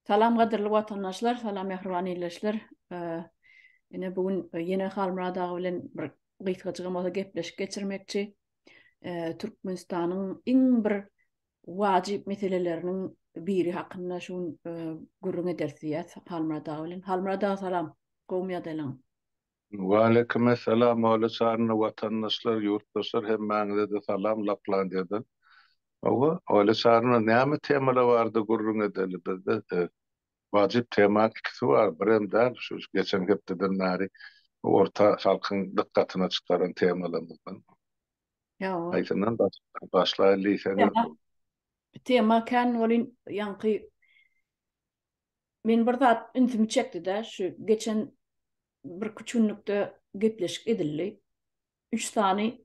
Salam gaderli vatandaşlar, salam ýahrywany ýerleşler. Ine bugün ýene halmradagy bilen bir gyýtgajygymyza gepleşip geçirmekçi. Türkmenistanyň iň bir wajyp meseleleriniň biri hakynda şu gürrüň edersiyet halmradagy bilen. Halmradagy salam. Gowmya delaň. Waleyküm selam ola sarny vatandaşlar, yurtdaşlar hemmäňize de salam Laplandiýadan. Ola sarny näme temalar bardy gurrun edeli bizde? Wajyp tema ikisi bar. Birem şu geçen hepdeden näri orta halkyň dikkatyna çykaran temalarymyzdan. Ýa, Aýtyndan başlaýly tema kan bolin ýanky men bir zat ünsümi çekdi-de şu geçen bir küçünlükde gepleşik edildi. 3 tane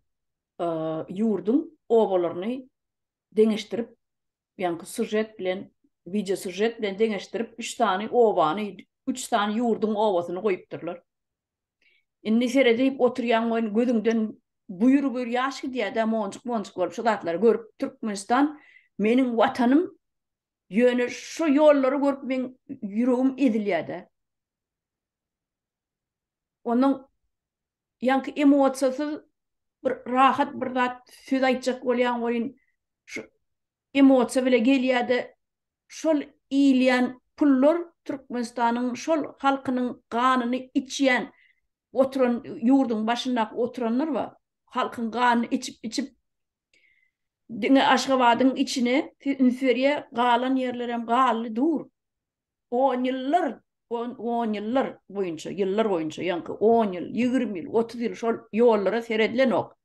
yurdun obalaryny deňeşdirip, ýanky sujet bilen, video sujet bilen deňeşdirip 3 tane obany, 3 tane yurdun obasyny goýupdyrlar. Indi seredip oturýan goýun gözüňden buyur ýaşky diýär-de monjuk bolup şu zatlary görüp Türkmenistan meniň watanym ýöne şu ýollary görüp men ýüregim edilýär-de. Onuň ýanky emosiýasy bir rahat bir zat söz aýtjak bolýan goýun şu emosiýa bilen gelýär-de şol iýleýän pullar Türkmenistanyň şol halkynyň ganyny içýän oturan ýurdun başynda oturanlar bar. Halkyň ganyny içip diňe Aşgabatyň içine inferiýe galan ýerler hem galy dur. 10 ýyllar boýunça ýanky 10 ýyl, 20 ýyl, 30 ýyl şol ýollara seredilen ok.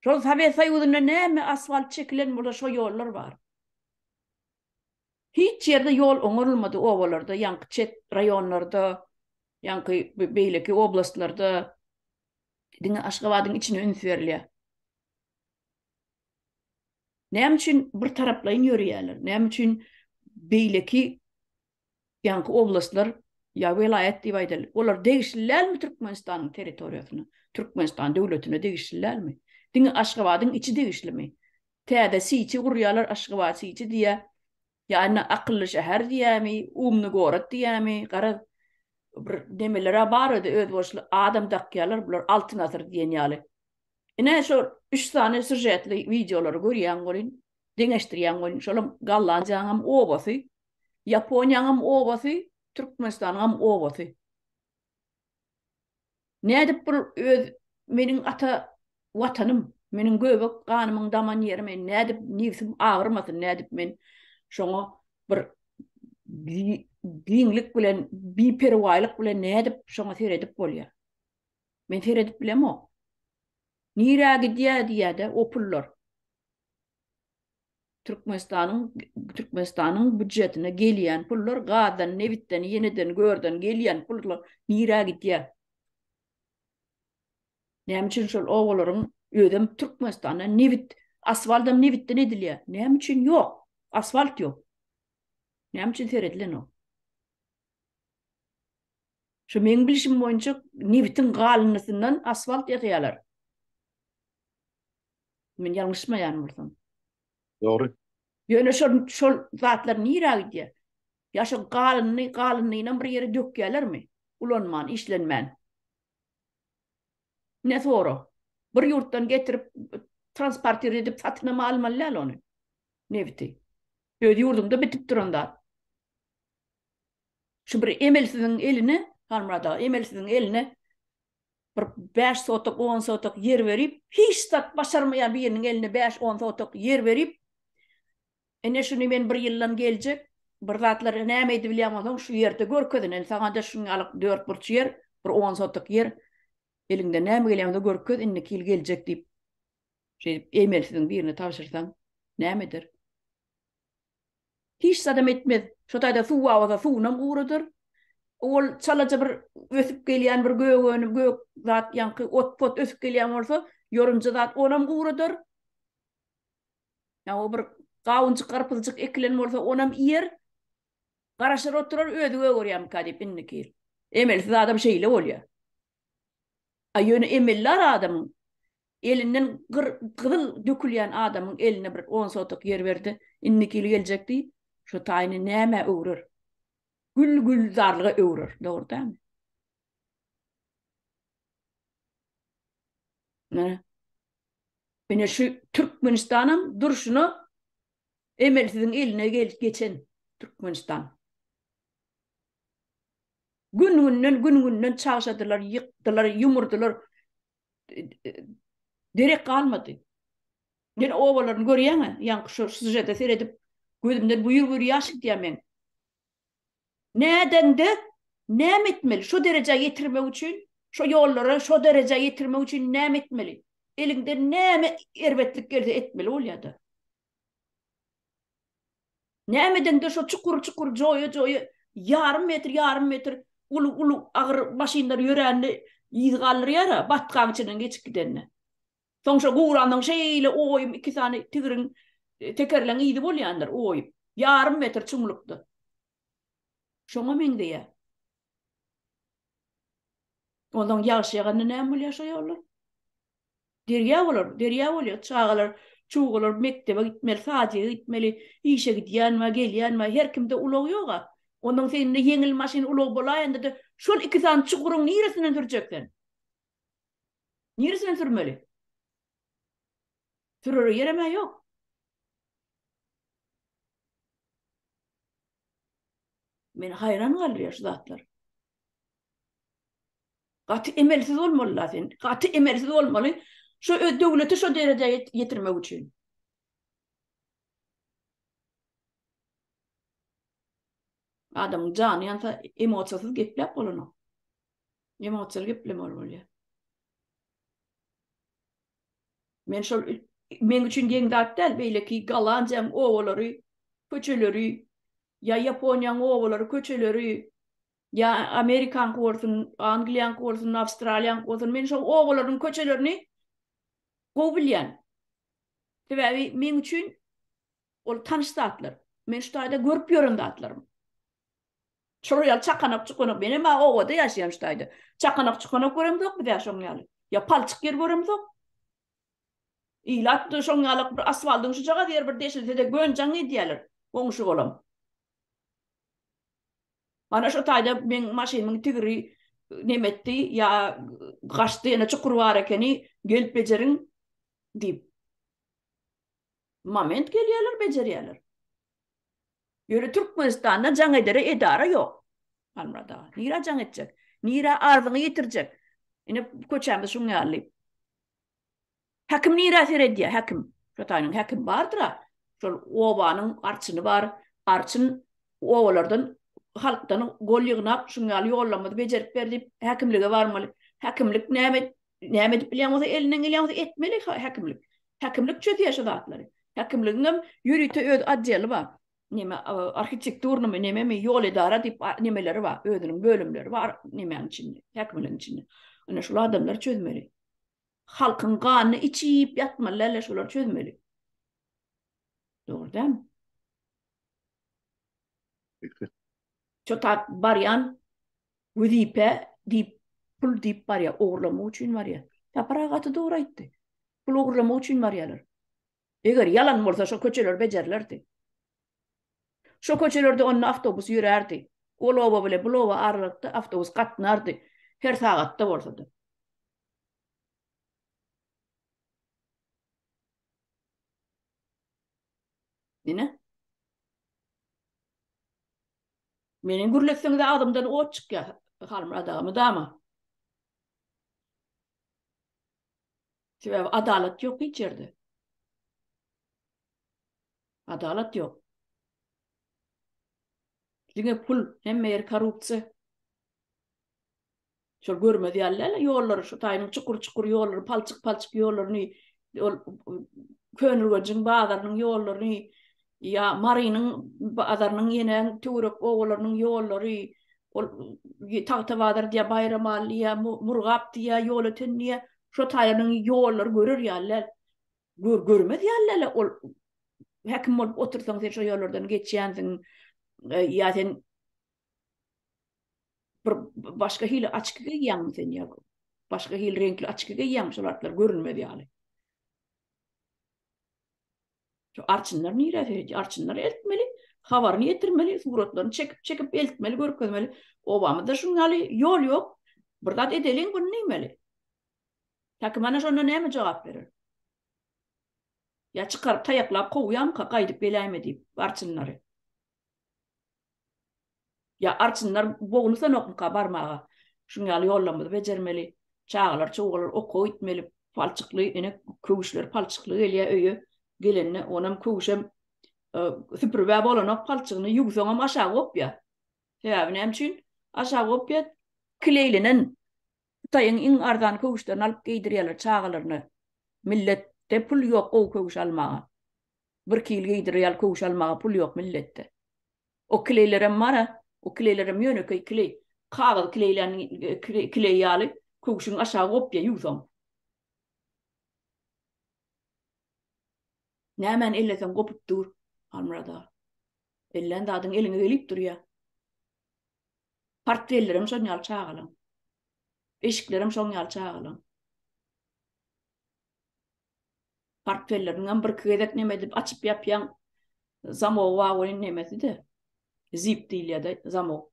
Şol Sovet Soýuzyna näme asfalt çekilen burada şo ýollar bar. Hiç ýerde ýol oňarylmady owalarda, ýanky çet raýonlarda, ýanky beýleki oblastlarda, diňe Aşgabatyň içine inferiýe. Näme üçin bir taraplayyn ýörýärler? Näme üçin beýleki ýanky oblastlar ýa welaýat diýip aýdylýar. Olar degişlilermi Türkmenistanyň territoriýasyna, Türkmenistan döwletine degişlilermi? Diňe Aşgabatyň içi degişlimi? Täze siçi gurýarlar Aşgabat siçi diýe. Ýani akylly şäher diýämi, umny gorat diýämi? Gara bir demelere bar edi, öz boşly adam dakýarlar, bular altyn asyr diýen ýaly. Ine şu 3 tane sujetli videolary görýän bolyn, deňeşdirýän bolyn, şolum Gallanjaňam obasy, Ýaponiýanyň obasy, Türkmenistanyň obasy. Nädip bir öz meniň ata watanym, meniň göbek ganymyň daman ýerime nädip nifsim agyrmasyn, nädip men şoňa bir giňlik bilen, biperwaýlyk bilen nädip şoňa seredip bolýar. Men seredip bilemo. Nira diýär-de o pullar. Türkmenistanyň budjetine gelýän pullar gadan, nebitten, ýeniden, görden gelýän pullar nira gidýär. Näme üçin şol owalaryň ödem Türkmenistana nebit, asfaltdan nebitten edilýär. Näme üçin ýok? Asfalt ýok. Näme üçin seredilen o? Şu men bilişim boýunça nebitin galynysyndan asfalt ýatyýarlar. Men ýalňyşmaýan bolsam. Dogry. Ýöne şol zatlar nira gidýär? Ýa şo galynynyň bir ýere dökýärlermi? Ulanman, işlenmän. Ne sonra? Bir ýurtdan getirip transporter edip satynama almalylar ony. Nebiti? Öz ýurdunda bitip duranda. Şu bir emelsiziň eline, halmrada emelsiziň eline bir 5 sotok, 10 sotok yer berip, hiç zat başarmayan biriniň eline 5-10 sotok yer berip, ene şunu men bir ýyldan geljek, bir zatlar näme edip bilýärmiň, şu ýerde görkezin, saňa da şuňa alyp 4 burç yer, bir 10 sotok yer, elinde näme gelýärde görkez, indi kil geljek diýip, şey emelsiziň birini tapşyrsaň nämedir? Hiç adam etmez. Şu taýda suw awada suwnam guradyr. Ol çalaja bir ösüp gelýän bir gök zat ýanky otpot ösüp gelýän bolsa, ýorumjy zat onam guradyr. Ya o bir gawunçy garpyzjyk ekilen bolsa onam yer. Garaşyr oturar ödü görýär kadip inniki. Emelsiz adam şeýle bolýar. Aýöne emeller adamyň elinden gyzyl dökülýän adamyň eline bir 10 sotok yer berdi. Inniki geljekdi. Şu taýyny näme öwrer? Gül zarlyga öwrer, dogry dämi? Ne? Bine şu Türkmenistanyň duruşuny emelsiziň eline geçen Türkmenistan. Gün günden çağışadylar, ýykdylar, ýumurdylar. Derek kalmadı. Yani ovalarını görýäňi, ýa şu süjete seredip gözümden buyur ýaş gidýär. Nädendi? Näme etmeli? Şu derejeye ýetirmek üçin, şu ýollara şu derejeye ýetirmek üçin näme etmeli? Elinde näme erbetlik gelse etmeli bolýardy. Nämeden de şu çukur joýa yarım metr ulu agyr maşinlar ýörändi ýyzgalyr ýara batkan içinden geçip gidenni. Soňşa guranyň şeýle oýum 2 tane tigiriň tekerleň ýydy bolýandyr oýup. Yarım metr çuňlukdy. Şoňa men diýär. Ondan ýaşaýany näme bolýar şo ýollar? Derýa bolýar, çağalar, çuğalar mektebe gitmeli, saatye gitmeli, işe gidýän, gelýän, her kimde ulog ýoga. Ondan seňde ýeňil maşin ulog bolaýanda da şol 2 tane çuguryň niresinden türjekden? Niresinden türmeli? Türür ýereme ýok. Men hayran galýar şu zatlar. Gaty emelsiz bolmalylar sen. Gaty emelsiz bolmaly. Şu döwleti şu derejeye ýetirmek üçin. Adamyň jany ýansa emosiýasyz gepläp bolany. Emosiýal geplemeli bolýar. Men üçin geň dert däl, beýleki Galanjaň owalary, köçeleri, ya Ýaponiýanyň owalary, köçeleri, ya Amerikan bolsun, Angliýan bolsun, Awstraliýan bolsun, men şu owalaryň köçelerini gowy bilýän. Sebäbi men üçin ol tanyş zatlar. Men şu taýda görüp ýören zatlarym. Şuraya çakanak çukunak benim ovada yaşayan ştaydı. Çakanak çukunak görem yok bir de şoňaly. Ya palçyk yer görem yok. İlat da şoňalyk bir asfaltyň şu jaga yer bir deşilse de gönjaň edýärler. Goňşy bolam. Ana şu taýda men maşynyň tigiri nemetdi ya gaçdy ene çukur bar ekeni gelip bejeriň diýip. Moment gelýärler bejerýärler. Yürü Türkmenistan'da can edere edara yok. Almada. Nira can edecek. Nira arzını yitirecek. Yine köçemiz şunu yerleyip. Hakim nira serediye. Hakim. Şotayının hakim vardır ha. Şol obanın arçını var. Arçın ovalardan halktan gol yığınap şunu yerli yollamadı. Becerip verdi. Hakimliğe varmalı. Hakimlik nehmet bilen elinden gelen etmeli hakimlik. Hakimlik çözüyor şu zatları. Hakimliğin yürütü öd adjeli var. Neme arkitekturnu mu neme mi yol idara dip nemeleri var. Ödünün bölümleri var nemenin içinde. Hakimliğin içinde. Ana şu adamlar çözmeli. Halkın kanını içip yatmalarla şular çözmeli. Doğru değil mi? Çota baryan vüdipe dip pul dip var ya oğurlama için var ya. Ya para katı doğru etti. Pul oğurlama için var yalar. Eğer yalan olsa şu köçeler becerlerdi. Şu köçelerde onun avtobus yürerdi. Olova bile bulova aralıkta avtobus katnardı. Her saatte ortada. Yine? Menin gürlekseniz adamdan o çıkıyor. Halım adamı da ama. Sebep adalet yok içeride. Adalet yok. Yine pul hem meğer korrupsiya. Şol görmedi yerlerle yolları şu taýynyň çukur yolları, palçyk yollarını, könül gözüň bazarnyň yollarını, ya Marinyň bazarnyň ýene Türek owalarynyň yollary, Tagta bazar diýe Bayramal diýe Murgap diýe ýol öten diýe şu taýynyň yollary görür ýerler. Görmedi ýerlerle ol häkim bolup otursaň sen şu yollardan geçýänsiň ya sen başka hili açıklığı yan sen ya. Başka hili renkli açıklığı yan şolarlar görünmedi yani. Şu arçınlar nire verdi? Arçınlar etmeli. habarını yetirmeli, suratlarını çekip eltmeli, görkezmeli. Obamada şungaly yol yok. Birdat edeliň günniýmeli. Taky mana şonda näme jogap berer? Ya çıkarıp tayaklap kowyam gaýdyp beläýme diýip arçynlary. Ya arçynlar bognusa nokmuka barmaga. Şungaly ýollamady bejermeli. Çağalar, çoğalar oku itmeli. Palçykly ene köwüşler palçykly gelýär öýe. Gelenine onam köwüşem süpürbe bolanok palçygyny ýugsaňam aşağı gopýar. Sebäbi näme üçin? Aşağı gopýar. Kileýlenen taýyň iň arzan köwüşlerini alyp giydirýärler çağalaryny. Milletde pul ýok o köwüş almaga. Bir kil giydirýär köwüş almaga pul ýok milletde. O kileýlerem mara, o kileýlerem ýöneki kiley. Kagaz kileýlerini kileý ýaly köwüşüň aşağı gopýar ýugsaň. Nämen ellesen gopup dur almrada. Ellen dadyň eline gelip durýar. Partiyelerim şoň ýaly çağalan. Eşiklerim şoň ýaly çağalan. Partiyelerinden bir kedek nemedip açyp ýapýan zamok wagony nemesidi. Zip diýilýär zamok.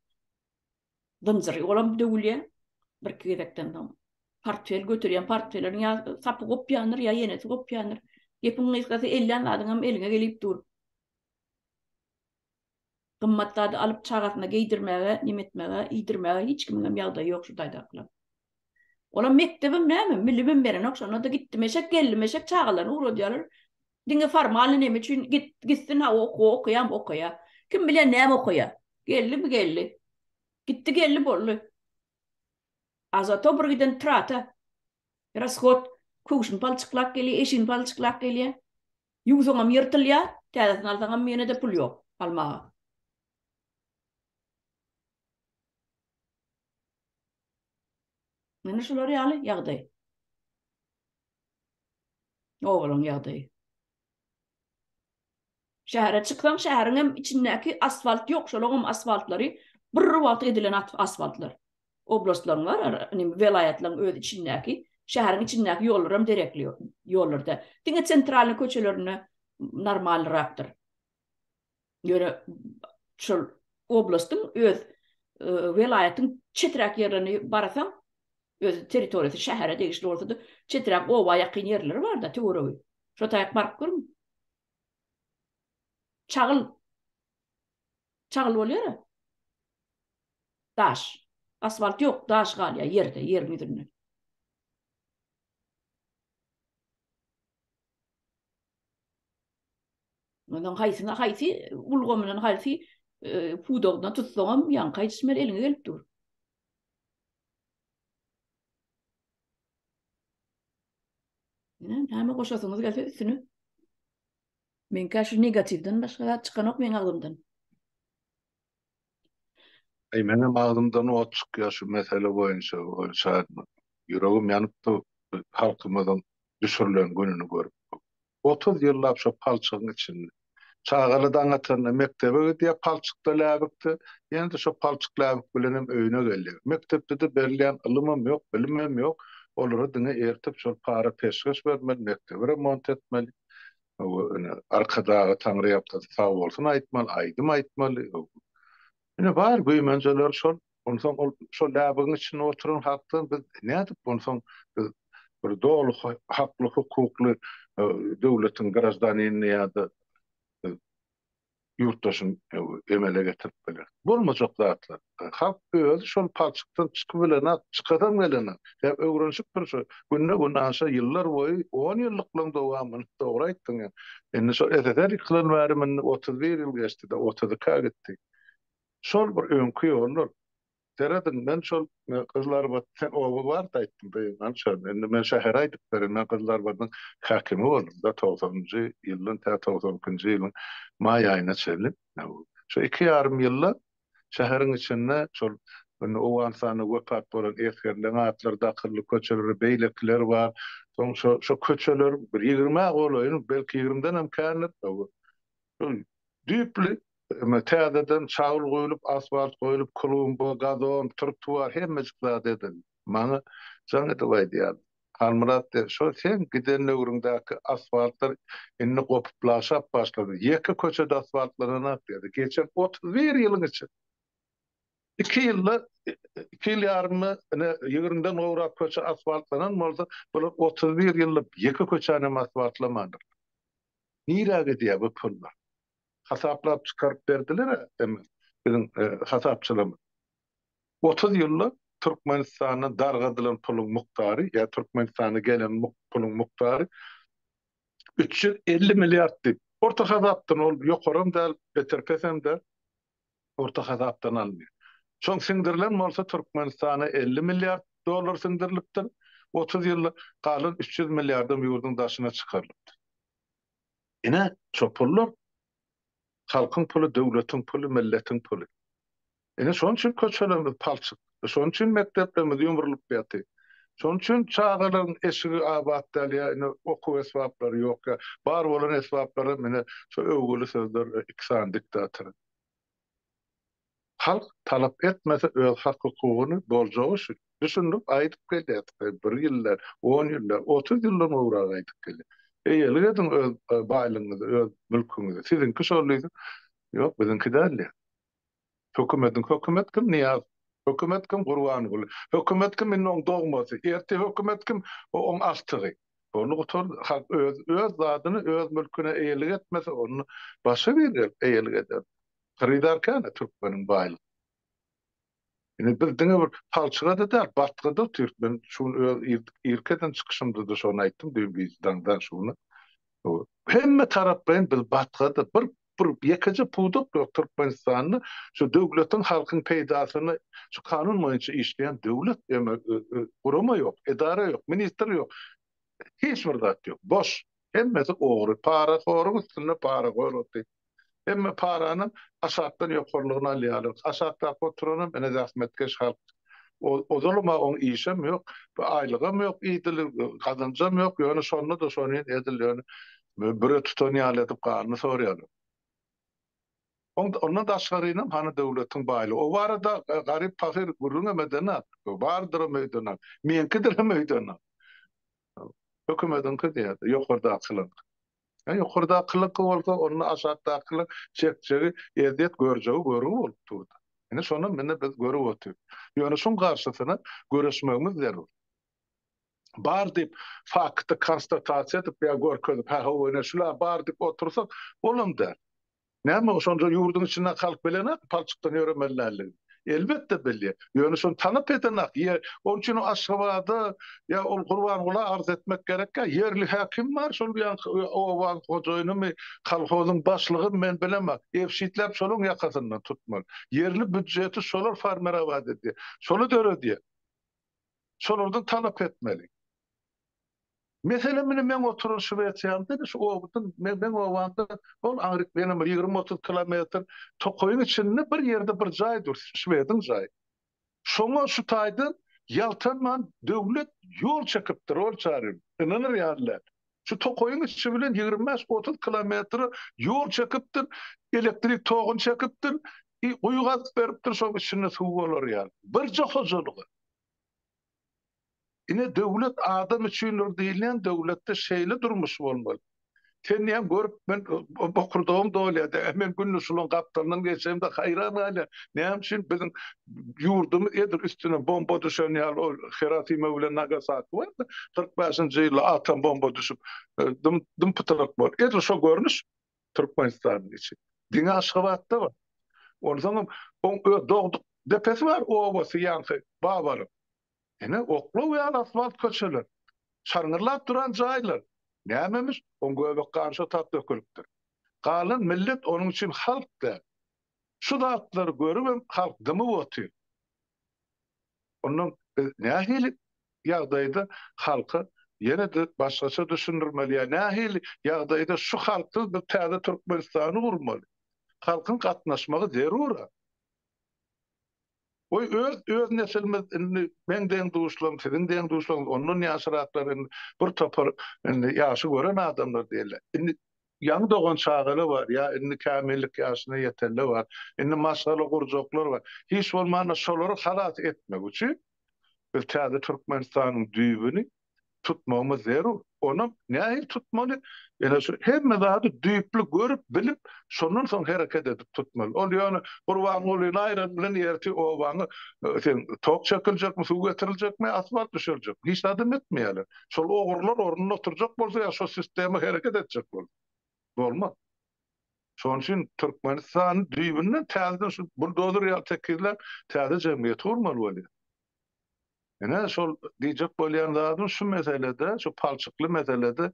Dymzyry olam döwülýär bir kedekden tam. Partiyel götürýän partiyelerin ýa sapy gopýandyr ýa ýenesi gopýandyr. Gepin ýysgasy ellen adyňam eline gelip dur. Gymmatlarda alyp çagatyna giydirmäge, nimetmäge, ýidirmäge hiç kimem ýagdaý ýok şu daýdaklar. Ola mektebim näme? Millim beren okşana da gitdim eşek geldim eşek çağalan uğradyarlar. Diňe farmaly näme üçin gitsin ha okuyam okuya. Kim bilen näme okuya? Geldi mi geldi? Gitti geldi bolly. Azato bir giden trata. Rasxot köwüşin palçyklak gelýär, eşin palçyklak gelýär. Ýugsaňam ýyrtylýar, täzesini alsaňam mene de pul ýok almaga. Mene şular ýaly ýagdaý. Oğlum ýagdaý. Şähere çyksaň şäheriňem içindäki asfalt ýok, şolagam asfaltlary bir wagt edilen asfaltlar. Oblastlaryň var, welaýatlaryň öz içindäki, şäheriň içindäki ýollarym derekli ýollarda. Diňe sentralny köçelerini normalrakdyr. Ýöne şol oblastyň öz welaýatyň çetrek ýerini barasaň, öz territoriýasy şähere degişli bolsa-da, çetrek oba ýakyn ýerleri bar da töweregi. Şo taýak bark görüm. Çağıl bolýar. Daş. Asfalt ýok, daş galýar ýerde, ýer müdürine. Ondan haýsy ulgamynyň haýsy pudogdan tutsaňam ýanka ýetişmer eline gelip dur. Näme goşasyňyz gelse üstüne. Men käşi negativden başga çykanok men agdymdan. Menem agdymdan o çykýar şu mesele boýunça ýüregim ýanypdy halkymyzyň düşürilen gününi görüp. 30 ýyllap şu palçygyň içinde. Çağalydan gatyrny mektebe gidýär, palçykda läbikdi. Ýa-da şu palçyk läbik bilenem öýüne gelýär. Mektepde de berilýän ilmim ýok, bilimim ýok. Olary diňe ertip şol para peşkeş bermeli, mektebe remont etmeli. Arkadagy taňry ýapdy, sag bolsun aýtmaly, aýdym aýtmaly. Ine bar güýmenjeler şol, onsoň şol läbigiň içinde oturan halkdan biz nädip onsoň bir dolu hakly, hukukly döwletiň grazdanyny ýa-da ýurtdaşyň emele getirip biler. Bolmajak zatlar. Halk özü şol palçykdan çykyp bilen, çykadan bilen. Hep öwrenşip bir günne gün aşa ýyllar boýy 10 ýyllyklyň dowamyny dogry aýtdyň. Indi şol eter iklen bärimin 31 ýyl geçdi de 30-ka gitdi. Şol bir öňkü ýollar. Teredin men şol kızlar batsan oğlu var da ettim ben şol men şäher aýdyp beren kızlar batyň hakimy boldum da 90-njy ýylyň 92-njy ýylyň maý aýyna çelip şu 2,5 ýylla şäheriň içinde şol o ansany wepat bolan erkeklerden atlar dakyrly köçeleri beýlekler bar. Soň şu köçeler bir 20 golaýyn belki 20-den hem känler. Düýpli täzeden çağıl goýulyp, asfalt goýulyp, klumba, gazon, trotuar hemmesi zat edildi. Maňa jaňa da baýdy ýa. Halmurat de şo sen giden öwründäki asfaltlar inni gopuplaşap başlady. Ýeki köçede asfaltlanan dedi. Geçen 31 ýylyň içi. 2 ýylda 2 ýyl ýarmy ýygyryndan owrak köçe asfaltlanan bolsa, bular 31 ýyllyk ýeki köçäni asfaltlamadyr. Niräge diýe bu pullar? Hasaplap çykaryp berdiler hem bizim hasapçylary. 30 ýyllyk Türkmenistana dargadylan pulun muktary, ýa Türkmenistana gelen pulun muktary 350 milliard diýip. Orta hasapdan ol ýokaram däl, beterpesem de orta hasapdan almıyor. Şoň siňdirilen bolsa Türkmenistana 50 milliard dolar siňdirilipdir. 30 ýylda galan 300 milliardym ýurdun daşyna çykarylypdy. Ine şu pullar halkyň pulu, döwletiň pulu, milletiň pulu. Ine şoň üçin köçelerimiz palçyk. Şoň üçin mekteplerimiz ýumrulyp ýaty. Şoň üçin çağalaryň eşigi abad dälýär, ine okuw esbaplary ýok. Bar bolan esbaplary mene şu öwgüli sözler iksan diktator. Halk talap etmese öz hak hukugyny boljagy üçin düşünüp aýdyp gelýär. 1 ýyllar, 10 ýyllar, 30 ýyllar owrak aýdyp gelýär. Eýle edin öz baýlygyňyzy, öz mülküňizi. Sizinki şollydy. Ýok, bizinki däl. Hökümet kim niyaz? Hökümet kim Gurbangul? Hökümet kim onun dogmasy? Erti hökümet kim onun altygy? Onu gotor halk öz zadyny, öz mülküne eýelik etmese onu başa berer, eýelik eder. Xaridar Türkmeniň baýlygy. Ine bildiňe bir palçyga da däl, batgyda da Türkmen şunu öz ýerkeden çykyşymda da şonu aýtdym, bizden şunu. Hemme tarap bilen bil batgyda bir ýekece puwduk ýok Türkmenistanyny şu döwletiň halkyň peýdasyny şu kanun boýunça işleýän döwlet gurama ýok, edara ýok, minister ýok. Hiç bir zat ýok. Boş. Hemmesi ogry, para soruň üstüne para goýuldy. Emme paranyň aşatdan ýokurlygyna alýar. Aşatda oturanam ene zahmetkeş halk. O zalma on işem ýok, aýlygym ýok, ýytyly gazanjam ýok, ýöne şonu da şonu edilýär. Bir tutan ýalyp garny sorýar. Ondan daşgarynam hany döwletiň baýly. O barada garyp fakir gurrun medenat, bardyr medenat. Menkidir medenat. Hökümetin kıdiyatı, ýokurda aklyk. Ýokurda aklyk bolsa, onu aşatda aklyk çekçegi eziyet görjegi görüp bolup durdy. Ene şonu mene biz görüp otyp. Ýöne şoň garşysyna göreşmegimiz zerur. Bar diýip fakty konstatasiýa edip ýa görkezip, ha ene şular bar diýip otursak, bolamda. Näme oşonja ýurdun içinde halk bilenak, palçykdan ýöremellerlik. Elbette belli. Ýöne şonu tanap edenak. Onun üçin o Aşgabatda ya ol Gurbangula arz etmek gerek. Yerli hakim var. Şol bilen owan hojaýyny kolhozyň başlygy men bilemem. Evşitler şolun ýakasyndan tutmaly. Yerli büdjeti şolar farmerawat etdi. Şonu döredi. Şolardan tanap etmeli. Mesela men oturuşy etýärdi, şu obutun men owanda ol agryk benim 20-30 kilometr tokoyun içinde bir yerde bir jaý dur, Şwediň jaý. Şoňa şu taýdan ýaltanman döwlet ýol çekipdir, ol çarym. Inanır ýarlar. Şu tokoyun içi bilen 25-30 kilometr ýol çekipdir, elektrik togun çekipdir, uýgaz beripdir, şoň içinde suw bolar ýar. Bir hojalygy. Ine döwlet adam üçin diýilen döwletde şeýle durmuş bolmaly. Sen hem görüp men okurdum da öyle. Hemen günlü sulun kaptanından geçeyim de hayran hala. Ne için bizim yurdumuz edir üstüne bomba düşen ya o Hiroşima ile Nagasaki var da 45. yılda atom bomba düşüp dım pıtırık var. Edir şu görünüş Türkmenistan'ın için. Dine Aşgabat'ta var. Ondan sonra doğduk depesi var. O obası yankı bağ var. Yani oklu ve asfalt köşeler. Çarngırlap duran caylar. Nämemiş? On göbek garşy tat dökülipdir. Galan millet onun için halk der. Şu zatları görüp halk dymy otyr. Onun nähili ýagdaýda halky ýene de başgaça düşündirmeli. Nähili ýagdaýda şu halky bir täze Türkmenistany gurmaly. Halkyň gatnaşmagy zerura. O öz nesilimiz men deň duşlum, sizin deň duşlum, onun ýaşyraklaryny bir topar ýaşy gören adamlar diýerler. Indi ýaňy dogan çağaly var, ýa indi kamillik ýaşyna ýetenler var, indi maşgaly gurjoklar var. Hiç bolmanda şolary halat etmek üçin biz täze Türkmenistanyň düýbüni tutmamız zerur. Onu nähil tutmaly? Ene şu hemme zady düýüplük görüp bilip şondan soň hereket edip tutmaly. Ol ýöne gurban golyny aýran bilen ýerti o waňy sen tok çekiljekmi, suw getiriljekmi, asfalt düşürecek. Hiç adam etmeýärler. Şol ogurlar ornuna oturjak bolsa ýa şo sistemi hereket edecek bol. Bolmaz. Şoň üçin Türkmenistan düýbünden täzeden şu buldozer ýa tekirler täze jemgyýet kurmaly bolýar. Ene şol diýjek bolýan zady şu meselede, şu palçykly meselede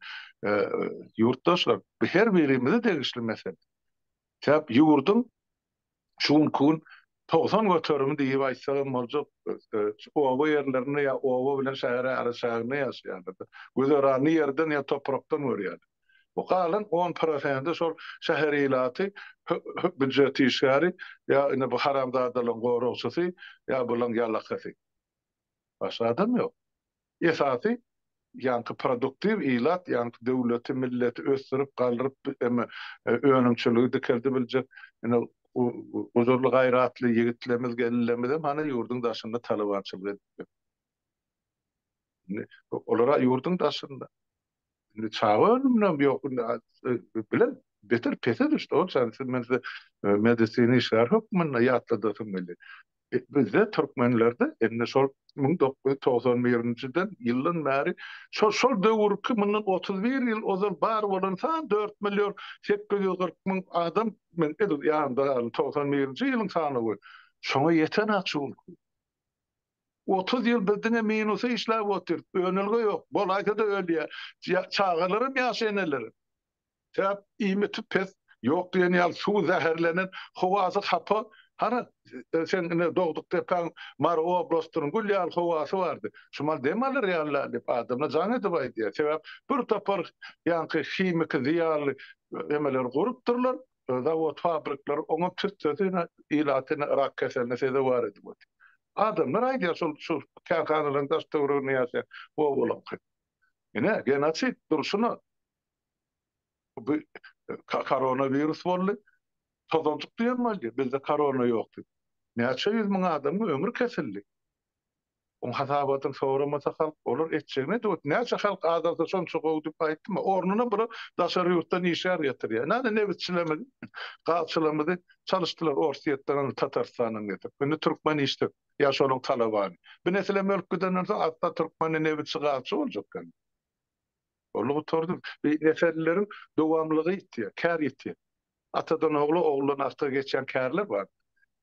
ýurtdaşlar her birimize degişli mesele. Täp ýurdum şuň kun 90 götürümü diýip aýtsam boljak, owa ýerlerine ýa owa bilen şähere araşagyny ýaşaýarlar. Gözerany ýerden ýa toprakdan görýär. Bu kalan 10% şol şäher ýylaty büdjeti işgäri ýa ine bu haramzadalyň gorusy ýa bulan ýalakasy. Başga adam ýok. Esasy ýanky produktiw ýylat, ýanky döwleti, milleti ösdürip galdyryp önümçiligi dikerdi biljek. Ine uzurly gaýratly ýigitlerimiz gellenmede mana ýurdun daşynda talabançylyk edip. Olara ýurdun daşynda çağırmam yok bilen beter pete düştü o sen medisini işler hükmünle yatladırsın belli. Bizde Türkmenlerde enne şol 1991-den ýyldan bäri şol döwürki mundan 31 ýyl ozal bar bolan 4 milyon 840 000 adam men ýa-da 91-nji ýylyň sany bu. Şoňa ýeten akşul. 30 yıl bizden minusa işler otur. Önülge yok. Bol ayda ölüye. Çağırırım yaşayanlarım. Tep imeti pes yok diyen yal su zehirlenen hovası hapı. Hani sen doğduk depen Mar oblastının gül yal hovası vardı. Şumal demalar yallar dip adamla canı bay diye. Sebep bir tapar yankı kimik ziyarlı emeler kurupturlar. Zavod fabrikler onun tütsüzüne ilatine rak keselne sede var idi. Adamlar aýdýar şu karhanalyň daşdawryny ýa-da o bolan. Ene genotsit durşuny bu koronavirus boldy. Tozançyk diýilmeli. Bizde korona ýokdy. Näçe 100 000 adamyň ömrü kesildi. On hasabatyn soramasa halk olar etjegine de näçe halk adamda şon çok öwdüp aýtdymy? Ornuna bir daşary ýurtdan işler ýetirýär. Näde nebitçilemedi? Gaçylamady, çalışdylar Orsiýetden Tatarstanyň getip. Buni Türkmen işdi. Ýa şonuň talabany. Bu nesile mölküden soň atda Türkmeni nebitçi gaçy boljak. Olu tordy. Neferleriň dowamlygy ýetdi, kär ýetdi. Atadan oglu, ogludan ata geçen kärler bar.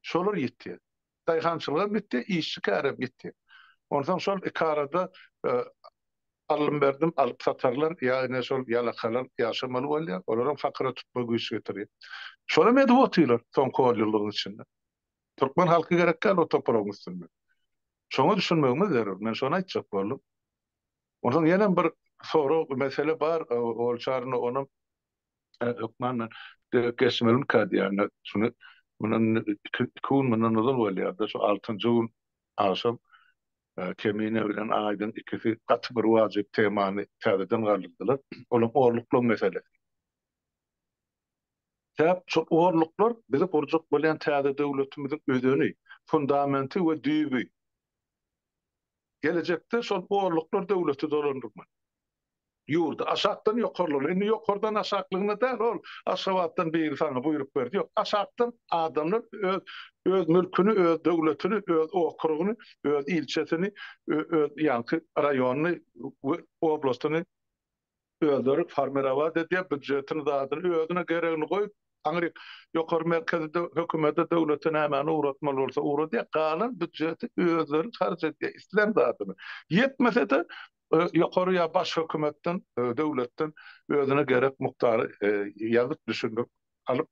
Şolar ýetdi. Daýhançylyk bitdi, işçi kärem ýetdi. Ondan şol ikarada alım berdim, alıp satarlar, ýa-ni şol ýalakalar ýaşamaly bolýar, olaryň fakra tutma güýçü getirýär. Şola medip otylar son ýyllygyň içinde. Türkmen halky gerekkä o topragyň üstünde. Şoňa düşünmegimiz zerur. Men şonu aýtjak boldum. Ondan ýene bir soru mesele bar, ol çaryny onu hukman kesmelim kadi ýani şunu munan kun munan nazar bolýar da şu 6-njy gün aşam kemine bilen aýdyn ikisi gaty bir wajyp temany täzeden galdyrdylar. Olam orlukly mesele. Täp şu orluklar bize borjak bolýan täze döwletimiziň özüni, fundamenty we düýbi. Gelecekde şol orluklar döwleti dolandyrmak. Ýurda aşakdan ýokarlar. Indi ýokardan aşaklygyna däl ol. Aşawatdan bir sana buyruk berdi. Ýok, aşakdan adamlar öz mülkünü, öz döwletini, öz okrugyny, öz ilçesini, öz ýanky raýonyny, oblastyny özleri formirawat edip büdjetini dadyny özüne geregini goýup aňry ýokary merkezde hökümete döwletine hemen uğratmaly bolsa uğrady. Galan büdjeti özleri harç edýär. İslam dadyny. Yetmese de ýokary ýa baş hökümetden, döwletden özüne gerek muktary ýazyp düşünip alyp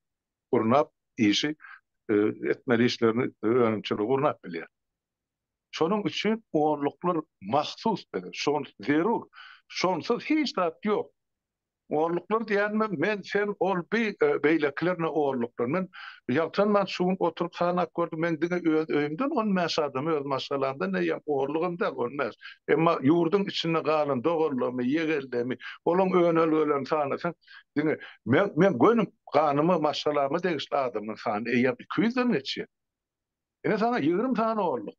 gurnap işi etmeli işlerini önümçilik gurnap bilýär. Şonuň üçin orluklar mahsus beler. Şon zerur. Şonsuz hiç zat ýok. Orluklar diýänme men sen ol beýleklerine orluklar. Men ýaltan man şuň oturup sanak gördüm men diňe öz öýümden on mäsadamy öz maşgalarynda näýem orlugymda olmaz. Emma ýurdun içinde galan dogurlamy, ýegeldemi, olaň önelgelen sanasan diňe men gönüm ganymy maşgalamy degişli adamyň sany eýep 200-den geçýär. Ene sana 20 tane orluk.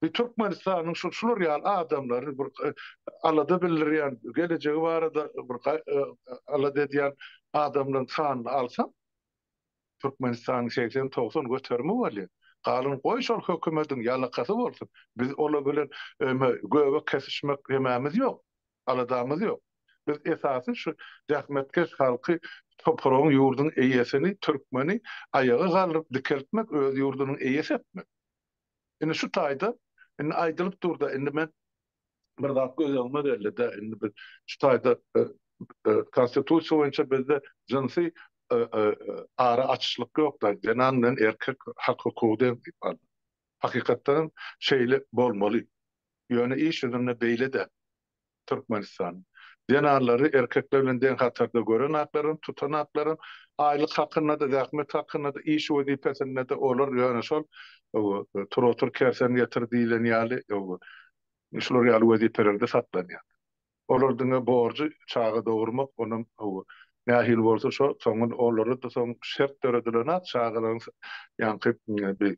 Bir Türkmenistan'ın şular ýaly adamlary bir alada bilirýän, gelejegi barada bir alada edýän adamlaryň sanyny alsam, Türkmenistanyň 80-90 göterme bolýar. Galyn goý şol hökümetiň ýalakasy bolsun. Biz ola bilen göwe kesişmek hemamiz ýok. Aladamyz ýok. Biz esasy şu rahmetkeş halky topragyň ýurdunyň eýesini, türkmeni ayaga galyp dikeltmek, öz ýurdunyň eýesi etmek. Indi şu taýda, indi aýdylyp durda, indi men bir zat gözüme geldi de, indi bir şu taýda konstitusiýa boýunça bizde jinsy ara açyşlyk ýok da, jenan bilen erkek hak hukuky diýip hakykatdan şeýle bolmaly. Ýöne iş ýüzünde beýle de Türkmenistan. Jenarlary erkekler bilen deň hatarda gören haklaryň, tutan haklaryň, aýlyk hakyna da, zähmet hakyna da, iş wezipesine de olar ýöne şol turotur kersen getirdilen ýaly şular ýaly wezipelerinde saklanýar. Olardyň borjy çağa dogurmak, onuň nähil bolsa şo, soňun olary da soň şert töredilen çağalaryň ýanky bir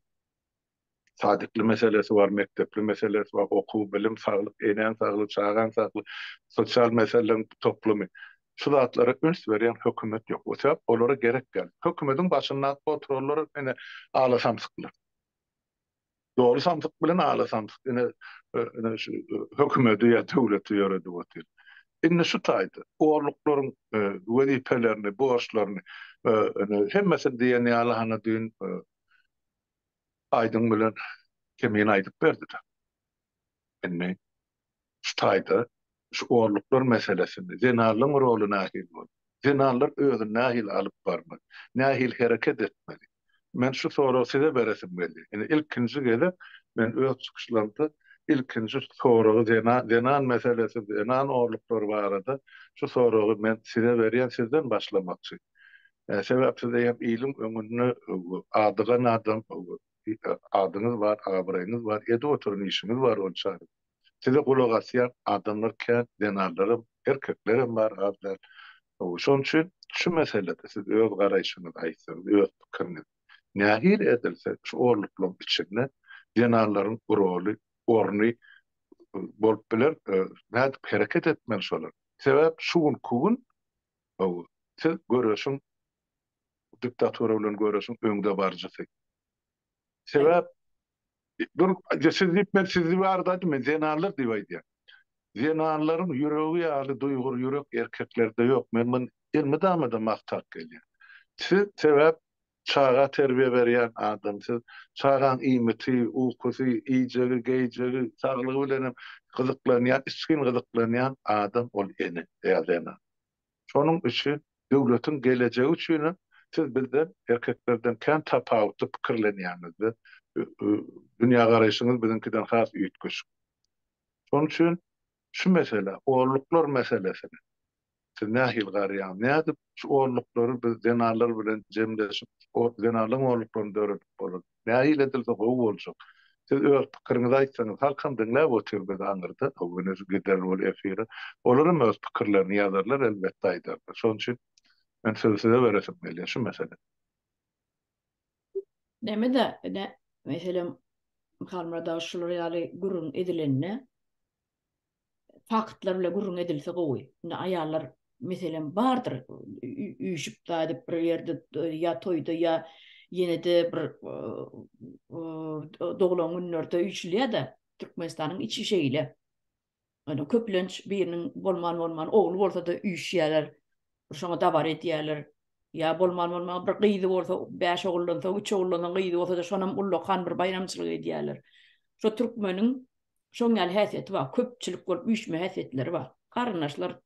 sadykly meselesi var, mektepli meselesi var, okuw, bilim, saglyk, enen saglyk, çağan saglyk, sosial meselelerin toplumy. Şu zatlara üns berýän hökümet ýok. O sebäp olara gerek gel. Hökümetiň başynda otururlar, ene alasamsyklar. Doğru samsyk bilen alasamsyk. Ene şu hökümeti ýa döwleti ýöredi botir. Indi şu taýda oğurluklaryň wezipelerini, borçlaryny hemmesi diýen ýaly dün Aydın bilen kemin aýdyp berdiler. Indi şu taýda şu oğurluklar meselesinde zenarlyň rolu nähil bol. Zenarlar özüni nähil alyp barmaly, nähil hereket etmeli. Men şu soragy size beresim geldi. Yani ilkinji gelip men öz çykyşlarymda ilkinji soragy zenan meselesi, zenan oğurluklar barada şu soragy men size berýän sizden başlamakçy. Sebäp size hem ilim öňünde adygan adam, adyňyz var, abraýyňyz var, ede oturun işimiz var olsa. Size kulak asýan adamlar kän, zenarlarym, erkeklerim var, adlar. Şoň üçin şu meselede siz öz garaýşyňyzy aýtsaňyz, öz pikiriniz nähil edilse şu oğurluklaryň içinde zenarlaryň roly, orny bolup biler, nädip hereket etmeli şolar. Sebäp şuň kugun siz görüyorsun, diktatora bilen görüyorsun, öňde barjysy. Sebäp sizi barda men zenarlar diýip aýdýar. Zenarlaryň ýüregi ýaly duýgur ýürek erkeklerde ýok. Men ilmi damada maktak gelýär. Siz sebäp çağa terbiýe berýän adam, siz çağan iýmiti, ukusy, iýjegi, geýjegi, saglygy bilen gyzyklanýan, içkin gyzyklanýan adam ol eni, ýa-da. Şonuň üçin döwletiň gelejegi üçin siz bizden erkeklerden kän tapawutly pikirlenýäňizi, dünýä garaýşyňyz bizinkiden has üýtgüç. Şonuň üçin şu mesele, oğurluklar meselesini siz nähil garýan, nädip şu oğurluklary biz zenarlar bilen jemleşip, o zenarlyň oğurluklaryny döredip bolar. Nähil edilse gowy boljak. Siz öz pikiriňizi aýtsaňyz, halkam diňläp otur biz aňyrda, ogüne gider bol efire. Olaryň öz pikirlerini ýazarlar, elbetde aýdarlar. Şoň üçin men size beresim gelýär şu mesele. Nemede ne mesela kalmada şular ýaly gurrun edilenine faktlar bilen gurrun edilse gowy. Ne aýallar meselen bardyr, üýşüp daýdyp bir ýerde ýa toýda ýa ýene-de bir doglan günlerde üýçülýär-de Türkmenistanyň içi şeýle. Ana köplenç biriniň bolman ogly bolsa da üýşýärler, bir şoňa dabar edýärler. Ya bolman bir gyýdy bolsa 5 oguldan, 3 oguldan gyýdy bolsa da şonam ullakan bir bayramçylyk edýärler. Şo türkmeniň şoň ýaly häsiýeti bar, köpçülik bolup üýşme häsiýetleri bar. Garnaşlar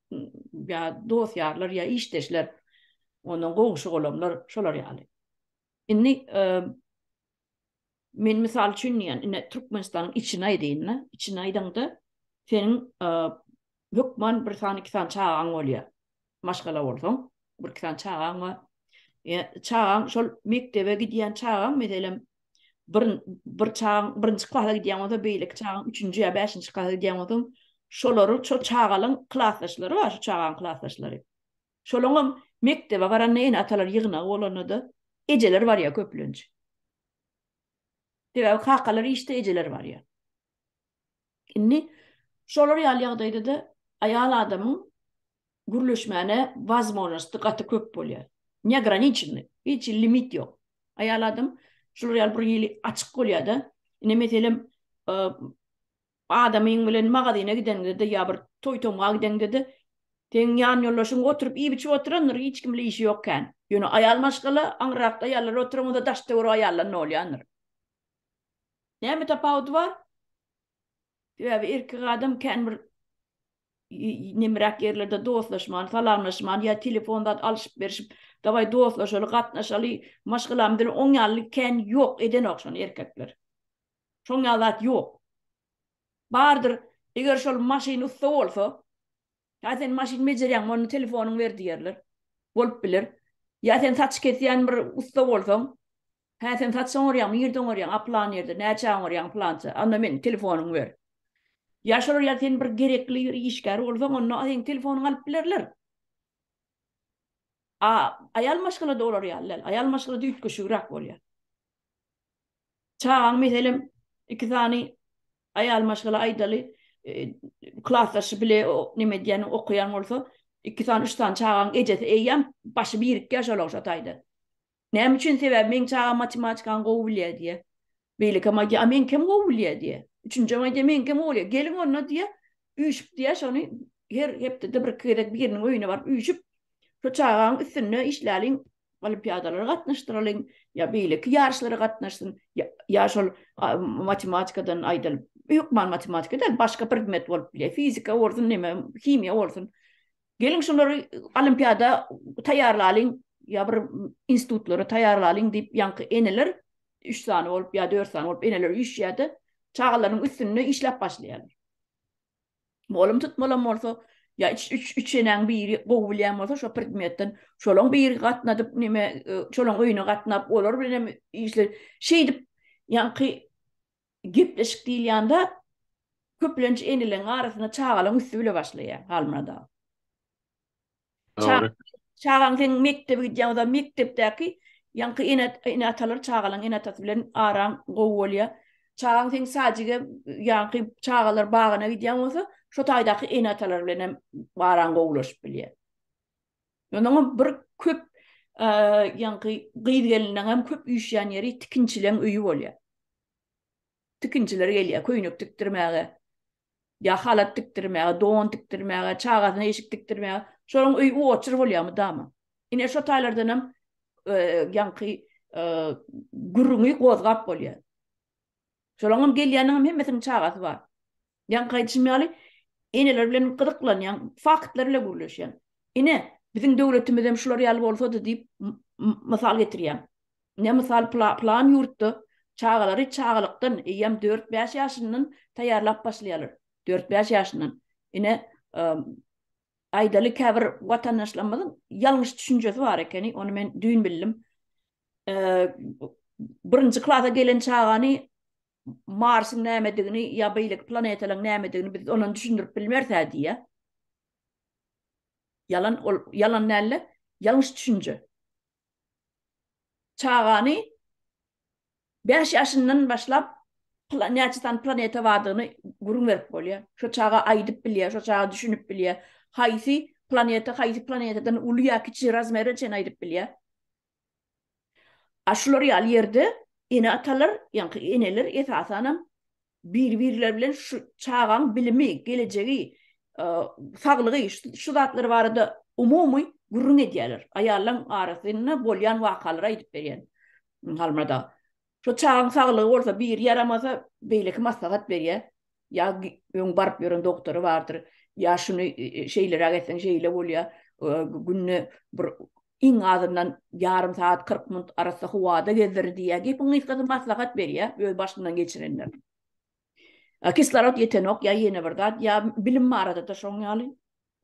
ya dost ýarlar ya işdeşler, onuň goňşy golamlar şolar ýaly. Indi men misal üçin ýa Türkmenistanyň içine aýdynda, içine aýdanda seniň hökman bir sany iki sany çağaň bolýar. Maşgala bolsaň, bir iki sany çağaň we çağaň şol mektebe gidýän çağaň meselem bir çağaň birinji klasda gidýän bolsa beýlik çağaň 3-nji ýa 5-nji klasda gidýän bolsa şolary şo çağalyň klasdaşlary bar, şu çağaň klasdaşlary. Şolaryň mektebe baran näme atalar ýygyna bolanyda ejeler bar ýa köplenç. Debe hakalar işte ejeler bar ýa. Inni şolar ýaly ýagdaýda da aýal adamyň gürleşmäne возможности gaty köp bolýar. Ne ограниченный, hiç limit ýok. Aýal adam şolar ýaly bir ýyly açyk bolýar da. Ine meselem adamyň bilen magazyna gidende de ýa bir toý tomaga gidende de teň ýan ýollaşyň oturup iýip içip oturanlar hiç kimle işi ýokkan. Ýöne aýal maşgala aňrakda ýalar oturmada daşda wer aýallar nolýanlar. Näme tapawut bar? Ýa-da erkek adam kän bir nimrak yerlerde dostlaşman, salamlaşman ya telefonda alyşyp berişip, daway dostlaşaly, gatnaşaly, maşgalam dil oň ýaly kän ýok eden okşan erkekler. Şoň ýalat ýok. Bardyr, eger şol maşyny usta bolsa, ya sen maşyn mejerýän, onu telefonyň ber diýerler. Bolup bilir. Ya sen saç kesýän bir usta bolsaň, ha sen saç soňarýan, ýerden orýan, aplan ýerde, näçe orýan plança, anda men telefonyň ber. Yaşar ya sen bir gerekli işgär bolsaň, onu sen telefonyň alyp bilerler. Aýal maşgala da olar ýaly. Aýal maşgala da ütkeşigrak bolýar. Çağan meselem iki tane aýal maşgala aýdaly klasdaşy bile nime diýen okuyan bolsa, iki tane üç tane çağan ejeti eýýän başy birikkä şolagşataydy. Näme üçin sebäp men çağan matematikan gowy bilýär diýe. Beýleki ama men kim gowy bilýär diýe. Üçüncü ayda men kim bolýar? Gelin ona diýe, üýşüp diýe şonu hepde de bir kerek biriniň öýüne barıp üýşüp şu çağan üstüne işläliň olimpiadalara gatnaşdyralyň ya beýleki ýarşlara gatnaşsyn ya şol matematikadan aýdaly ýokman matematikadan başga predmet bolup bilýär. Fizika bolsun, neme, kimia bolsun. Gelin şolary olimpiada taýýarlalyň ya bir institutlara taýýarlalyň diýip ýanky eneler 3 tane bolup ya 4 tane bolup eneler üýşýärdi. Çağalaryň üstüne işläp başlaýarlar. Bolum tutmalam bolsa ya 3 eneň biri gowy bilýän bolsa şo predmetden şolaň biri gatnadyp neme şolaň öýüne gatnap olar bilen işler şey dip ýanky gepleşik diýilýände köplenç eneleň arasyna çağalaň üstü bile başlaýar halmada. Çağan sen mektebe gidýärde mektepdäki ýanky ene atalar çağalaň ene atasy bilen aran gowy bolýar. Çağan sen sajyge ýanky çağalar bagyna gidýän bolsa, şo taýdaky ene atalar bilen aran gowlaşyp bilýär. Ýöne bir köp ýanky gyýdy gelinen hem köp üýşýän ýeri tikinçileň öýü bolýar. Tikinçiler gelýär köýnük tikdirmäge, ya halat tikdirmäge, don tikdirmäge, çağasyna eşik tikdirmäge, şolaň öýü oçur bolýarmy damy. Ine şo taýlardan hem ýanky gürrüňi gozgap bolýar. Şolaňam gelýäniň hemmesiniň çağasy bar. Ýanky aýtmaly, eneler bilen gyzyklanýan, faktlar bilen gürleşýän. Ine biziň döwletimiz hem şular ýaly bolsa da diýip mysal getirýän. Ne mysal plan ýurtda çağalary çağalykdan eýem 4-5 ýaşyndan taýýarlap başlaýarlar. 4-5 ýaşyndan. Ine aýdaly käbir watandaşlarymyzyň ýalňyş düşünjesi bar ekeni, onu men düýün bildim. Birinci klasa gelen çağany Mars'ın nämedigini ya beýleki planetalaryň nämedigini biz onuň düşündirip bilmersä diýe. Yalan näle? Ýalňyş düşünje. Çağany 5 ýaşyndan başlap näçe planeta bardygyny gurun berip bolýar. Şo çağa aýdyp bilýär, şo çağa düşünüp bilýär. Haýsy planetadan uly ýa kiçik razmery çen aýdyp bilýär. Aşular ýaly ýerde ene atalar, ýanky eneler esasanam bir-birler bilen şu çağan bilimi, gelejegi, saglygy, şu zatlary barada umumy gurrun edýärler. Aýallaryň arasyna bolýan wakalary aýdyp berýär. Halmada. Şu çağan saglygy bolsa bir yaramasa beýleki maslahat berýär. Ya öň barıp ýören doktory bardyr. Ya şunu şeylere getsen şeyle bolýar. Günne bir iň azyndan yarım saat 40 minut arasynda howada gezdir diýär. Gepiň ýa maslahat berýär, öz başyndan geçirenler. Kislorod ýetenok ya ýene bir zat ya bilim arada da şoň ýaly.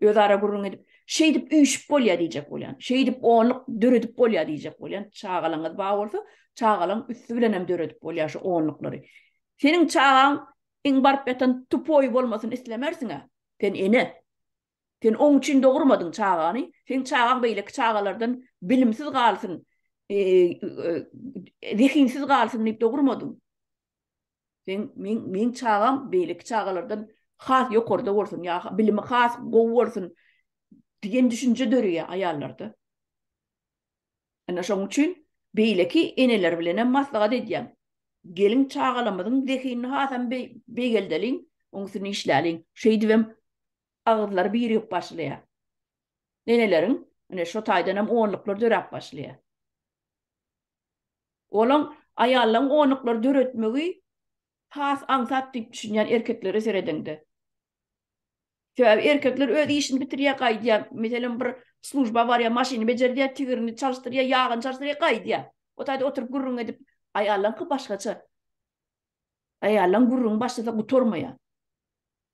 Öz ara gurrun edip şey dip üýşüp bolýar diýjek bolýan. Şey dip onluk döredip bolýar diýjek bolýan. Çağalaňyz ba bolsa, çağalaň üstü bilen hem döredip bolýar şu onluklary. Seniň çağaň iň barp ýatan tupoy bolmasyn islemersiňe. Sen ene. Sen oň üçin dogurmadyň çağany. Sen çağaň beýleki çağalardan bilimsiz galsyn, zehinsiz galsyn diýip dogurmadyň. Min çağam beýleki çağalardan has ýokarda bolsun, ýa bilimi has gowy bolsun diýen düşünje dörüýär aýallarda. Ana şoň üçin beýleki eneler bilen maslahat edýär. Gelin çağalamyzyň zehini hasam beýgeldeliň, oňsyny işläliň. Şeýdibem agzlary bir ýok başlaýar. Neneleriň ene şo taýdanam onluklar dörep başlaýar. Olaň aýallaryň onluklar döretmegi has aňsat diýip düşünýän erkeklere seredende. Sebäbi erkekler öz işini bitirýär gaýdýar. Meselem bir slujba bar ýa maşyny bejerýär, tigirini çalyşdyrýar, ýagyny çalyşdyrýar gaýdýar. O taýda oturup gurrun edip aýallaryň başgaça. Aýallaryň gurrun başlasa gutormaýar.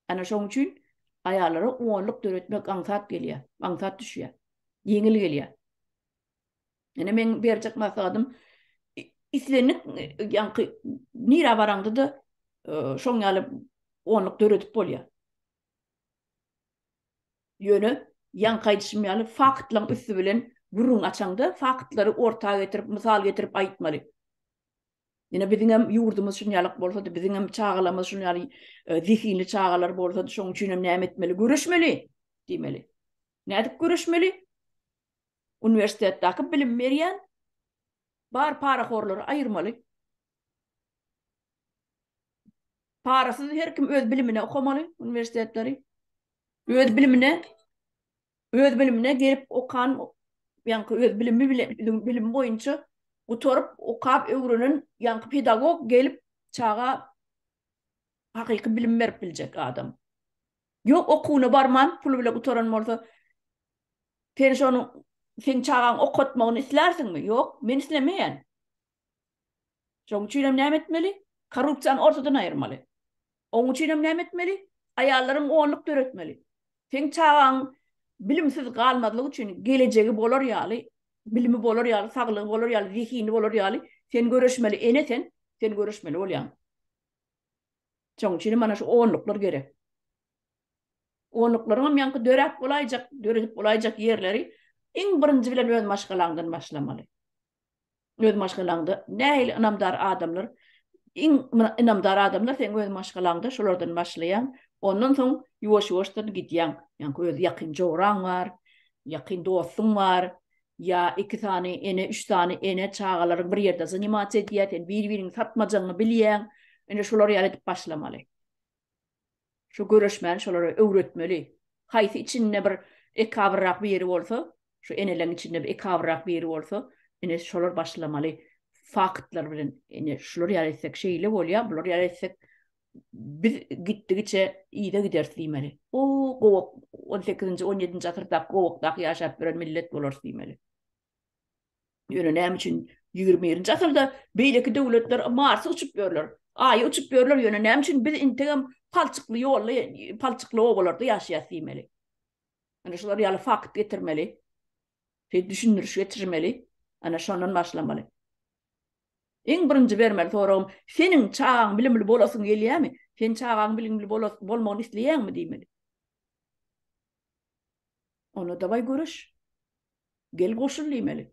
Ana şoň üçin aýallary onluk döretmek aňsat gelýär, aňsat düşýär. Yeňil gelýär. Ene men berjek maslahatym islenip ýanky nira barаңdy da şoň ýaly onluk döretip bolýar. Ýöne ýankaýdyşym ýaly faktlaryň üstü bilen gurrun açaňda faktlary ortaga getirip, mysal getirip aýtmaly. Ýene biziň hem ýurdumyz şunýalyk bolsa da, biziň hem çağalamyz şunýaly zihini çağalar bolsa da, şoň üçin hem näme etmeli? Görüşmeli diýmeli. Nädip görüşmeli? Universitetdäki bilim berýän bar paraxorlary aýyrmaly. Parasyz her kim öz bilimine okamaly universitetleri. Öz bilimine gelip okan, ýanky öz bilim boýunça oturup okap öwrenen ýanky pedagog gelip çağa hakyky bilim berip biljek adam. Ýok okuwuna barman, pul bilen oturan bolsa, sen çağaň okutmagyny islersiňmi? Ýok, men islemeýän. Şoň üçin näme etmeli? Korrupsiýany ortadan aýyrmaly. Oň üçin näme etmeli? Aýallaryň onluk döretmeli. Sen çağaň bilimsiz galmadylygy üçin gelejegi bolar ýaly, bilimi bolar ýaly, saglygy bolar ýaly, zihini bolar ýaly, sen görüşmeli, sen görüşmeli bolýan. Şoň üçin mana şu onluklar gerek. Onluklaryň ýanky dörep bolaýjak ýerleri iň birinji bilen öz maşgalaňdan başlamaly. Öz maşgalaňda nähili inamdar adamlar, iň inamdar adamlar sen öz maşgalaňda şolardan başlaýan, ondan soň ýuwaş-ýuwaşdan gidýän. Ýanky öz ýakyn jograň bar, ýakyn dostum bar, ýa 2 tane ene, 3 tane ene çağalaryň bir ýerde zanimasiýa edýär, bir-biriň satmajagyny bilýän, ene şolar ýaly edip başlamaly. Şu görüşmän şolara öwretmeli. Haýsy içinde bir ekabrak bir ýeri bolsa, şu eneleň içinde bir ekabrak bir ýeri bolsa, ene şolar başlamaly. Faktlar bilen ene şolar ýaly etsek şeýle bolýar, bular ýaly etsek biz gitdigiçe ýyda gider diýmeli. O gowak 18-nji 17-nji asyrda gowakdaky ýaşap bilen millet bolar diýmeli. Ýöne näme üçin 20-nji asyrda beýleki döwletler Marsy uçup ýörler. Aýy uçup ýörler ýöne näme üçin biz integam palçykly ýolla, palçykly obalarda ýaşaýas diýmeli. Ana şolar ýaly fakt getirmeli. Düşündürüş getirmeli. Ana şondan başlamaly. Iň birinji bermeli soram, seniň çağaň bilimli bolasyň gelýärmi? Sen çağaň bilimli bolmagyny isleýärmi diýmeli. Onu da görüş. Gel goşul diýmeli.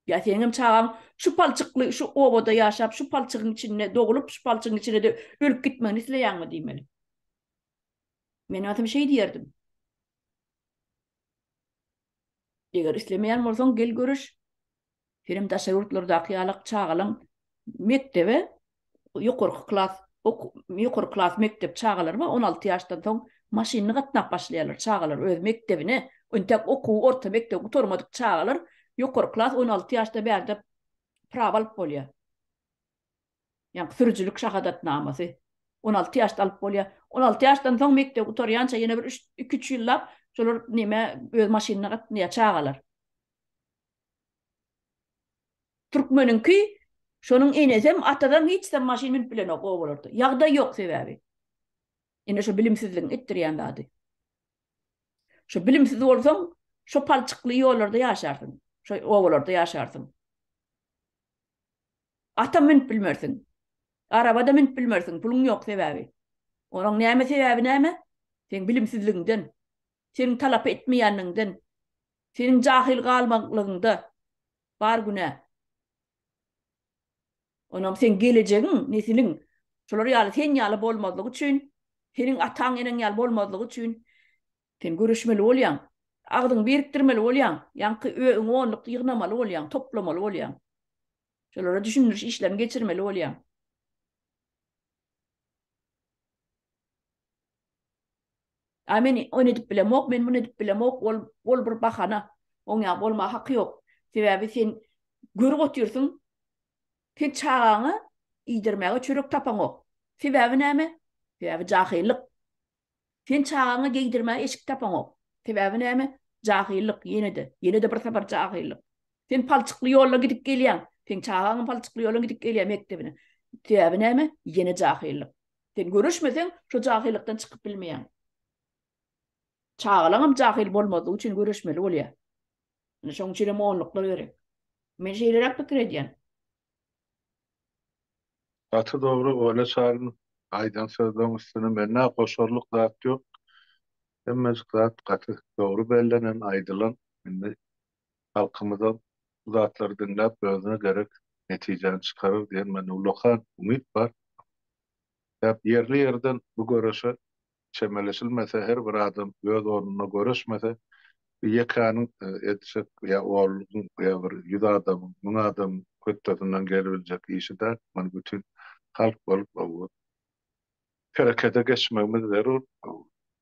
Ya senin çağan şu palçıklı şu obada yaşap şu palçığın içine doğulup şu palçığın içine de ölüp gitmeni isleyen mi diýmeli. Men atam şey diýerdim. Eger islemeýän bolsaň gel görüş. Film taşagurtlardaky ýalyk çağalyň mektebe ýokurky klas mektep çağalar bar 16 ýaşdan soň maşyny gatnap başlaýarlar çağalar öz mektebine. Öntek okuw orta mektep oturmadyk çağalar ýokurky klas 16 ýaşda bärde prawa alyp bolýar. Ýani sürüjülük şahadatnamasy 16 ýaşda alyp bolýar. 16 ýaşdan soň mektep oturýança ýene bir 2-3 ýyllap şolar näme öz maşynyna gatnaýar çağalar. Türkmeninki şonuň enesem atadan hiç de maşyn minip bilen okuw bolardy. Ýagda ýok sebäbi. Ene şu bilimsizligiň etdirýän zady. Şu bilimsiz bolsaň, şu palçykly ýollarda ýaşarsyň. Şu owalarda ýaşarsyň. Ata minip bilmersiň. Arabada minip bilmersiň, puluň ýok sebäbi. Onuň näme sebäbi näme? Sen bilimsizligiňden, senin talap etmeýänligiňden, senin jahil galmaklygynda bar günä. Onam sen geleceğin, nesiliň Şolar ýaly sen ýaly bolmadygy üçin, senin ataň enen ýaly bolmadygy üçin sen görüşmeli bolýan. Agdyň birikdirmeli bolýan. Ýanky öňonluk ýygnamaly bolýan, toplamaly bolýan. Şolara düşündiriş işlerini geçirmeli bolýan. Men onu edip bilemok, men bunu edip bilemok, ol bir bahana. Oňa bolma haky ýok. Sebäbi sen görüp oturýarsyň, sen çağaňy iýdirmäge çörek tapaňok. Sebäbi näme? Sebäbi jahillik. Sen çağaňy geýdirmäge eşik tapaňok. Sebäbi näme? Jahillik ýene-de bir sefer jahillik. Sen palçykly ýolla gidip gelýän, sen çağaňy palçykly ýolla gidip gelýän mektebine. Sebäbi näme? Ýene jahillik. Sen görüşmeseň, şu jahillikden çykyp bilmeýän. Çağalaňam jahil bolmadygy üçin görüşmeli bolýar. Şoň üçin monluklar gerek. Men şeýleräk pikir edýän. Atı doğru öyle çağırın. Aydan sözden üstüne menne koşarlık zat yok. Emme zat katı doğru bellenen aydılan. Şimdi halkımızdan zatları dinlep özüne gerek neticeni çıkarır diyen men ulakan umut var. Hep yerli yerden bu görüşe çemeleşilmese her bir adam göz ornuna görüşmese yekanın edecek ya oğlun ya bir yüz adamın, mun adam kötüsünden gelebilecek işi de man bütün halk bolup o harekete geçmemiz zarur.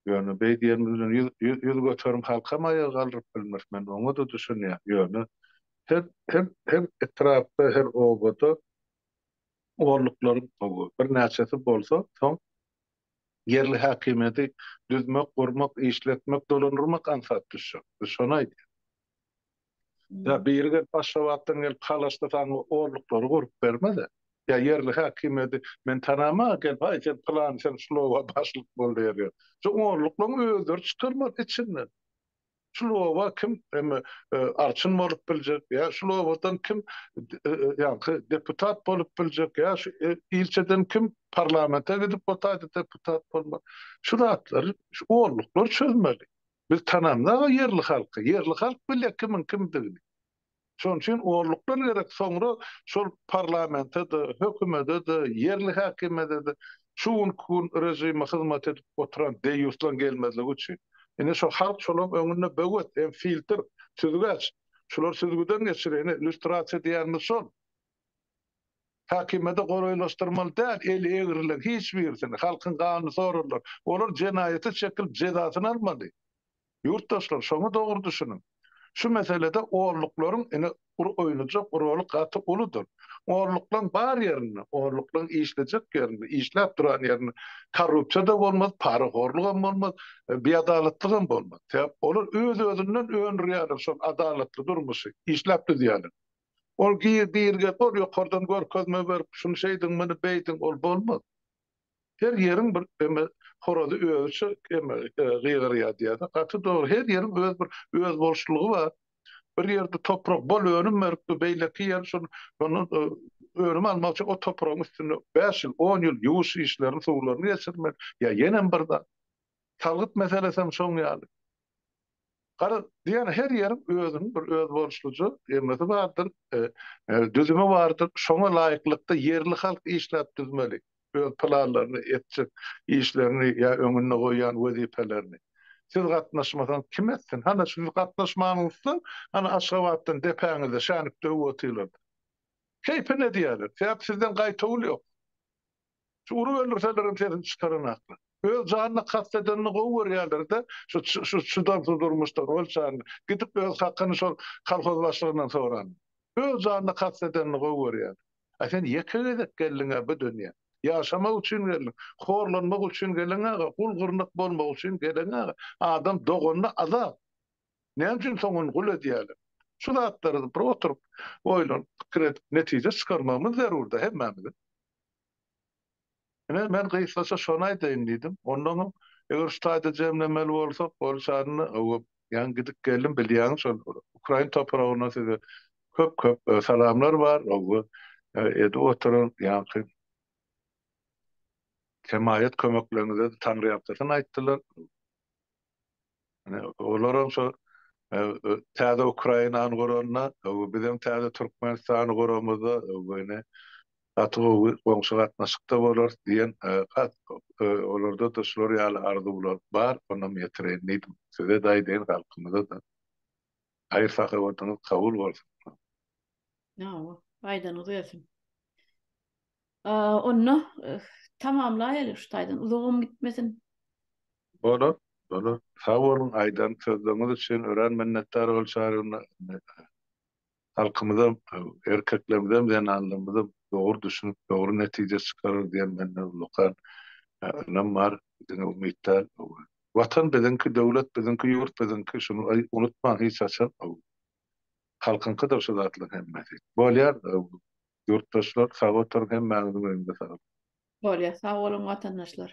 Yani beýdiýenimizden yüz götürüm halkamaya galyp bilmez men onu da düşünýär. Yani her etrafda her obada oğurluklaryň bir näçesi bolsa soň yerli hakimiyeti düzmek, gurmak, işletmek, dolandırmak ansat düşüyor. Şona aýdýar. Ya bir ýerge başlawatdan gelip halaşda taňy oğurluklary gurup bermedi. Ya yerli hakimiyeti men tanama gel sen plan sen şulowa başlyk bol diýär. Şu oğurluklaryň özleri çykyrmaz içinden. Şulowa kim arçyn bolup biljek ya şulowadan kim ýa deputat bolup biljek ya şu ilçeden kim parlamenta gidip otaýdy deputat bolmak. Şu rahatlar şu oğurluklar çözmeli. Biz tanamda yerli halk bilýär kimin kimdigini. Şoň üçin oğurluklar gerek soňra şol parlamenta da, hökümete de, yerli hakimiyete de şuň kun rejime hyzmat edip oturan deýuslan gelmezligi üçin. Ene şo halk şolum öňünde böwet hem filtr tüzgäç. Şolar tüzgüden geçireni illüstrasiýa diýärmi şol. Hakimiyete goraýlaşdyrmaly däl, el egrilen hiç birisini halkyň ganyny sorarlar. Olar jenaýaty çekilip jezasyny almaly. Yurttaşlar şoňa dogry düşünin. Şu meselede oğurluklaryň ene oýnajak rolu gaty uludur. Oğurluklaryň bar ýerini, oğurluklaryň işlejek ýerini, işläp duran ýerini korrupsiýa da bolmaz, paraxorlyk hem bolmaz, beadalatlyk hem bolmaz. Sebäp olar öz-özünden öňürýär şol adalatly durmuşy, işläpdi diýerler. Ol giýirge ol ýokardan görkezme berip şunu şeýdiň meni beýdiň ol bolmaz. Her yerin bir horozy özü gygyrýar diýär. Gaty dogry her yerin öz bolşulugy bar. Bir ýerde toprak bol önüm beripdi beýleki ýer şonu önüm almak üçin o topragyň üstüne 5 ýyl 10 ýyl ýuwuş işlerini sowlaryny geçirmek. Ya ýene bir da talgyt meselesi şoň ýaly. Gara diýen her yerin özüniň bir öz bolşulygy emesi bardyr, düzümi bardyr. Şoňa laýyklykda yerli halk işläp düzmeli. Öz planlaryny etjek, işlerini ýa öňüne goýan wezipelerini. Siz gatnaşmasan kim etsin? Hana siz gatnaşmaňyzda hana Aşgabatdan depäňizde şanyp döwüp otyrlar. Keýpe ne diýerler? Sebäp sizden gaýtawl ýok. Şu urup öldürselerim seni çıkaran aklı. Öz canına kastedenini gowy şu durmuşlar ol canını. Gidip öz hakkını şol kalkoz başlığından soran. Öz canına kastedenini gowy ýerler. Sen ýekege edip geldiňe bu dünýä. Yaşamak üçin gelin, horlanmak üçin gelin, gulgurnak bolmak üçin gelin. Adam doğunna azap. Ne üçin soňun gul edýärler? Şu zatlary bir oturup oýlan, netije çykarmamız zarurda hemmemiz. Men gysgaça şonu aýdaýyn diýdim. Ondan eger ştaýda jemlemeli bolsak, bolşanyny ýa gidip geldim bilýän şol Ukraina topragyna size köp salamlar bar. Edi oturan ýa Cemaat kömeklerinde Tanrı yaptığını aýtdylar. Olaram şu täze Ukrainany goranna, bizim täze Türkmenistany goramyzda Atığı goňşy gatnaşykda bolar diýen olarda da şolar ýaly ardy bolar. Bar, onam ýetiren diýdim. Size daýdyn halkymyza da. Haýyr sahabatyňyz kabul bolsun. No, aýdanyz gelsin. Onu tamamlaýaly şutaýdan uzagam gitmesin. Bolar, bolar. Sag bolun, aýdan sözüňiz üçin ören minnetdar bolýarym. Halkymyza, erkeklerimize bilen anlamda dogry düşünüp dogry netije çykarar diýen menden ulukan önem bar, bizim umytlar. Watan bizinki, döwlet bizinki, ýurt bizinki, şunu unutma hiç açan. Halkynky da şu zatlyň hemmeti. Bolýar, ýurtdaşlar, sag oturup hemmäňiziň öňünde sag. Bolýar, sag bolun watandaşlar.